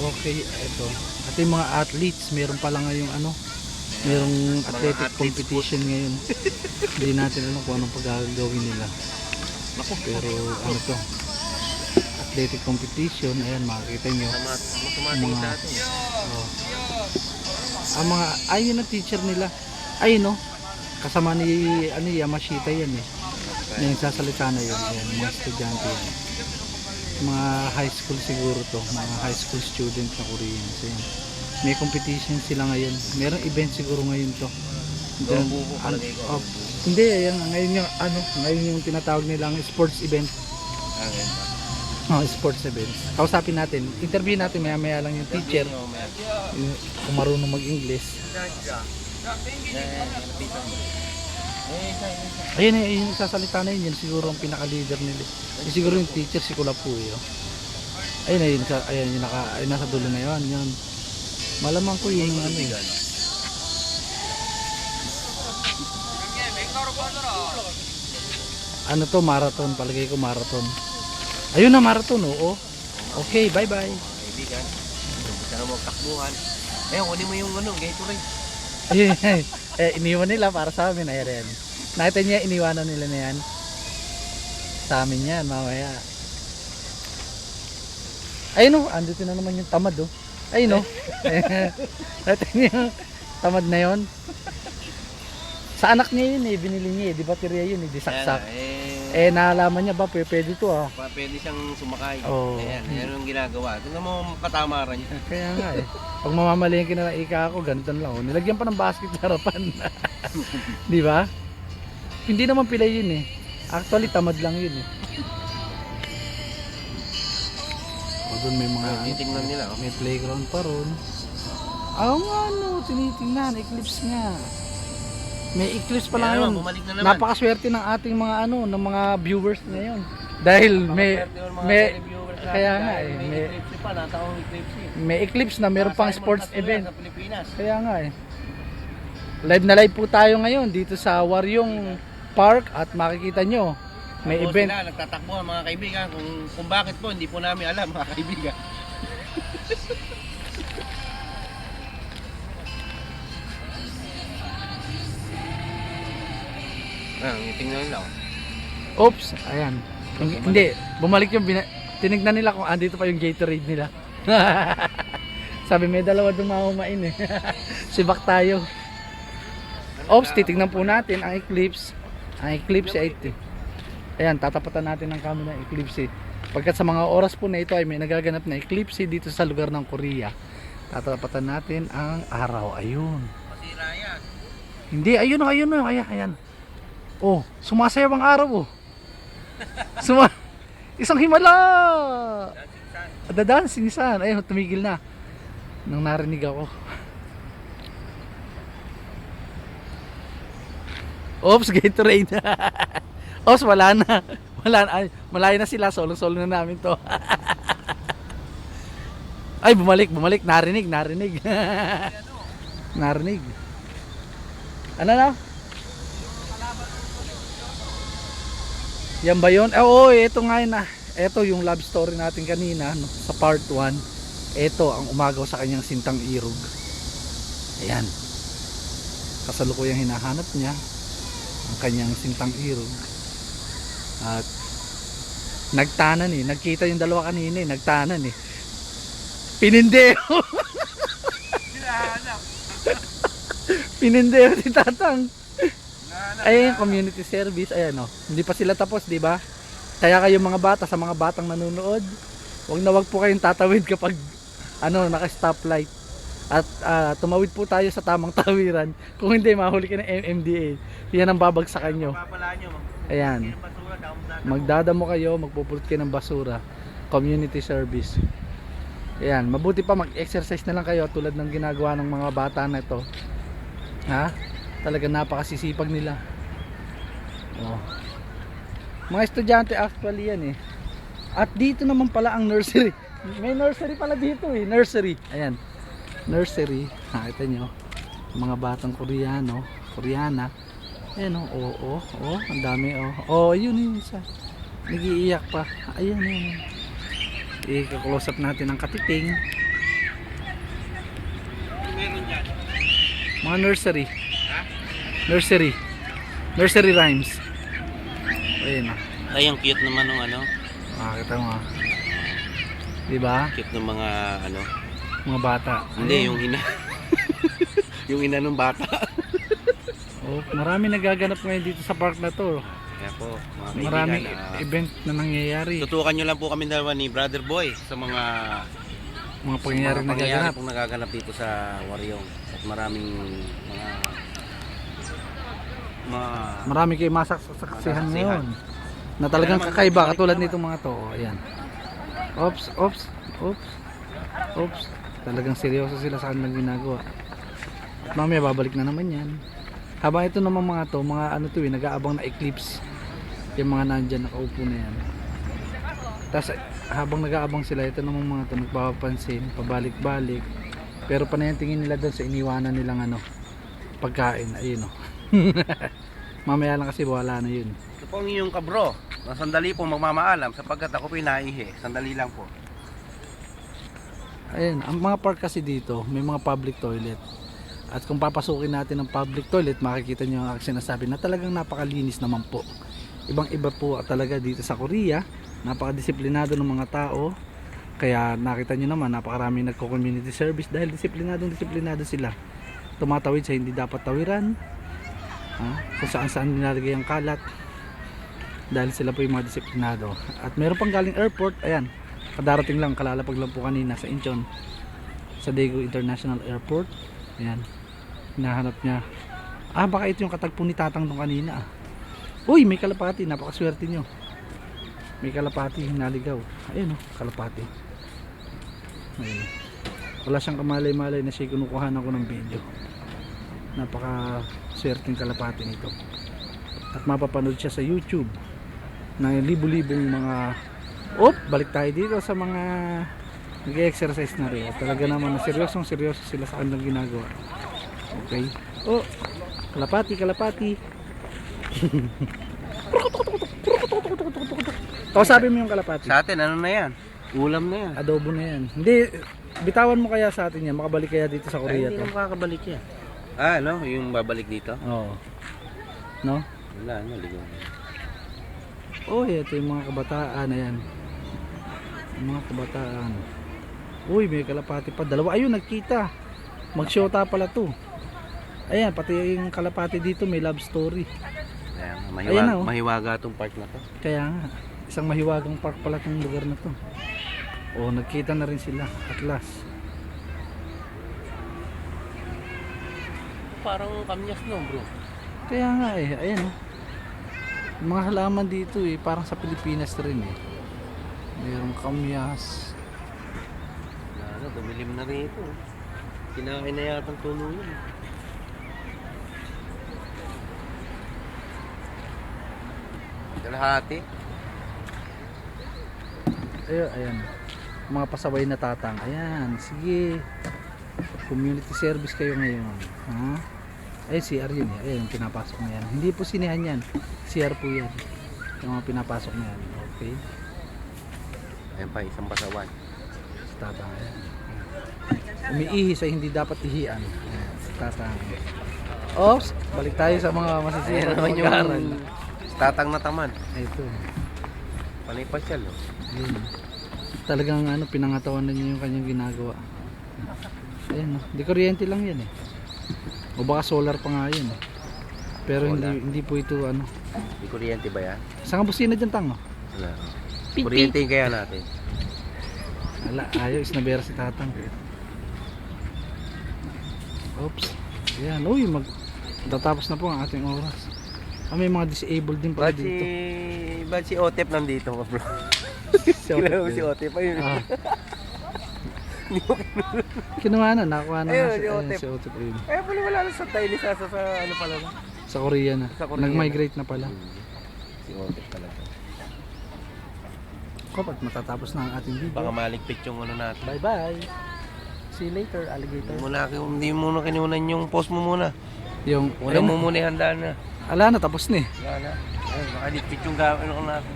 Okay, ito. At yung mga athletes, meron pala ngayong ano, merong athletic competition ngayon. Hindi natin alam kung anong pagagawin nila. Pero ano to, athletic competition, ayan makikita nyo. Mga, oh, ang mga, ayun ang teacher nila. Ayun no, kasama ni ano, Yamashita yan eh. Yung sasalita na yun, ayan, mga estudyante yan. Mga high school siguro to, mga high school student na Koreans. Ayan. May competition sila ngayon. Merong event siguro ngayon to. Then, hindi, ayan, ngayon yung ano, ngayon yung tinatawag nilang sports event. Oh, sports event. Kausapin natin, interview natin maya-maya lang yung teacher. Kung marunong mag-English. Ayun eh, yung sasalita na yun, siguro ang pinaka-leader nila. Siguro yung teacher, si Kulapu eh. Oh. Ayun ayun, ayun yung nasa dulo na yun. Yun. Malamang ko yung ano eh. Ano to, marathon, palagay ko marathon. Ayun na, marathon oo. Okay, bye bye. Kaibigan, gusto na magtakbuhan. Ayun, kunin mo yung ano, Gatorade. Ayun, iniwan nila para sa amin. Ayan. Nakita niya, iniwanan nila na yan. Sa amin yan, mamaya. Ayun o, andito na naman yung tamad o. Ayun o. Nakita niya yung tamad na yun. Sa anak niya yun eh, binili niya eh. Di baterya yun eh, di saksak. Naalaman niya ba, pwede to ah. Pwede siyang sumakay. Oo. Ayan, yan yung ginagawa. Ito na mo katamaran niya. Kaya nga eh. Pag mamamalingkin na ng ika ako, ganito lang oh. Nilagyan pa ng basket sa harapan. Di ba? Hindi naman pila yun eh. Actually, tamad lang yun eh. O doon may mga... Titingnan nila. Oh. May playground pa ron. Nga no, tinitingnan. Eclipse nga. May eclipse pa lang yun. Bumalik na naman. Napakaswerte ng ating mga ano, ng mga viewers ngayon. Dahil may kaya nga eh, may eclipse na meron pang sports event. Kaya nga eh. Live na live po tayo ngayon dito sa Waryong Park at makikita nyo may event. Sila nagtatakbo mga kaibigan kung bakit po hindi po namin alam mga kaibigan. Tingnan nila. Oops, ayan. Hindi, bumalik yung tinignan nila kung andito pa yung Gatorade nila. Sabi may dalawa dumahumain eh. Sibak tayo. Oops, titignan po natin ang eclipse. Ang eclipse ay ito. Ayan, tatapatan natin ng camera ng eclipse. Pagkat sa mga oras po na ito ay may nagaganap na eclipse dito sa lugar ng Korea. Tatapatan natin ang araw. Ayun. Masira yan. Hindi, ayun. Ayan. Oh, sumasayaw ang araw oh. Isang himala. The dancing sun. Ayun, tumigil na. Nang narinig ako. Oops, Gatorade. Oops, wala na. Ay, malayo na sila. Solo-solo na namin to. Ay, bumalik. Narinig. Narinig. Ano na? Yan ba yun? Oo, ito nga yun ah. Ito yung love story natin kanina no, sa part 1. Ito ang umagaw sa kanyang sintang irog. Ayan. Kasalukuyang hinahanap niya ang kanyang sintang irog. At nagtanan eh. Nagkita yung dalawa kanina eh. Nagtanan eh. Pinindero. Pinindero si Tatang. Ayan, community service. Ayan o. Hindi pa sila tapos, di ba? Kaya kayo mga bata, sa mga batang nanonood, wag po kayong tatawid kapag naka-stoplight. At tumawid po tayo sa tamang tawiran. Kung hindi, mahuli ka ng MMDA. Yan ang babagsakan nyo. Ayan. Magdadamo kayo, magpupulot kayo ng basura. Community service. Ayan, mabuti pa mag-exercise na lang kayo tulad ng ginagawa ng mga bata na ito. Ha? Talagang napakasisipag nila. Oh. Mga estudyante actually yan eh. At dito naman pala ang nursery. May nursery pala dito eh. Nursery. Ayan. Nursery. Nakita nyo. Mga batang Koreana. Ayan oh. Ang dami oh. Oh, yun isa. Nag-iiyak pa. Ayan. I-close up natin ang katiting. Mga nursery. Nursery rhymes. Ayun. Ay, ang cute naman ng ano. Kita mo. Diba? Cute ng mga ano. Mga bata. Hindi, yung ina. Yung ina ng bata. Oh, marami nagaganap ngayon dito sa park na to. Kaya po, mga kaibigan, Maraming event na nangyayari. tutukan nyo lang po kami dalawa ni Brother Boy sa mga Mga pangyayari na nagaganap. pong nagaganap dito sa Wariong. At maraming mga Marami kayo masasaksihan Masasaksihan. ngayon. Na talagang kakaiba katulad nitong mga to. Oh, ayan. Oops. Talagang seryoso sila sa kanilang ginagawa. At mamaya babalik na naman yan. Habang ito naman mga to, mga ano to nag-aabang na eclipse. Yung mga nandyan nakaupo na yan. Tapos habang nag-aabang sila, ito naman mga to nagpapansin, pabalik-balik. Pero panay tingin nila doon sa iniwanan nilang ano, pagkain. Ayun o. Mamaya lang kasi wala na yun. ito po ang iyong kabro. Sandali po magmamaalam sapagkat ako po naihi. Sandali lang po. Ayun, ang mga park kasi dito, may mga public toilet. At kung papasukin natin ang public toilet, makikita nyo ang sinasabi na talagang napakalinis naman po. Ibang iba po talaga dito sa Korea. Napakadisiplinado ng mga tao. Kaya nakita nyo naman, napakaraming nagko-community service dahil disiplinado sila. Tumatawid sa hindi dapat tawiran. Kung saan nilalagay ang kalat. Dahil sila po yung mga disiplinado. At meron pang galing airport, ayan. Kadarating lang, kalalapag lang po kanina sa Incheon. Sa Daegu International Airport. Ayan. Hinahanap niya. Baka ito yung katagpo ni Tatang nung kanina. Uy, may kalapati. Napakaswerte nyo. May kalapati naligaw. Ayun kalapati. Ayun. Wala siyang kamalay-malay na siya kinukuhan ako ng video. Napakaswerteng kalapati nito. At mapapanood siya sa YouTube ng libu-libong mga balik tayo dito sa mga nag-exercise na rin. Talaga naman na seryoso sila sa kanilang ginagawa. Okay. Kalapati. Sabi mo yung kalapati. Sa atin, ano na yan? Ulam na yan. Adobo na yan. Hindi, bitawan mo kaya sa atin yan. Makabalik kaya dito sa Korea Hindi to. na makakabalik yan. No? Yung babalik dito? Oo. No? Wala, ligaw na. Ito yung mga kabataan. Ayan. Yung mga kabataan. Uy, may kalapati pa. Dalawa. Ayun, nagkita. Mag-shota pala to. Ayan, pati yung kalapati dito may love story. Ayan, mahiwaga itong park na to. Kaya nga, isang mahiwagang park pala itong lugar na to. Nagkita na rin sila at last. Parang kamyas no, bro. Kaya nga ayan yung mga halaman dito parang sa Pilipinas rin mayroong kamyas. Dumilim na rin ito. Kinain na yata ang tulo yun. Kalahati. Ayan. Mga pasaway na Tatang. Ayan, sige. Community service kayo ngayon. CR yun. Ayan, pinapasok na yan. Hindi po sinihan yan. CR po yan. Yung mga pinapasok na yan. Okay. Ayan pa, isang pasawan. Si Tatang. Ayan. Umiihi sa hindi dapat ihian. Ayan, si Tatang. Balik tayo sa mga masisira na pag-aaral. Tatang na tamad. Ito. Panay pasyal, no? Talagang pinangatawan na niya yung kanyang ginagawa. Ayan, di kuryente lang yan o baka solar pa nga yan pero hindi po ito Di kuryente ba yan? saan ka busina dyan Tang? Wala. Kuryente kaya natin. Wala, ayaw isnabera si Tatang. Ayan, tatapos na po ang ating oras. May mga disabled din pala dito. Ba't si Otep nandito, bro? Kilala mo si Otep? Ayun. Kinuha na, nakuha na Ayun, si Otep. Wala lang sa tayo sa ano pala na? Sa Korea na. Sa Korea Nag-migrate na pala. Si Otep talaga. Kapag matatapos na ang ating video. Baka maligpit yung ano natin. Bye bye. See you later, alligator. Hindi mo muna kinunan yung post mo muna. Yung Una mo muna ihanda na. Ala na, tapos na Wala na. Ay, makaligpit yung gawin ko natin.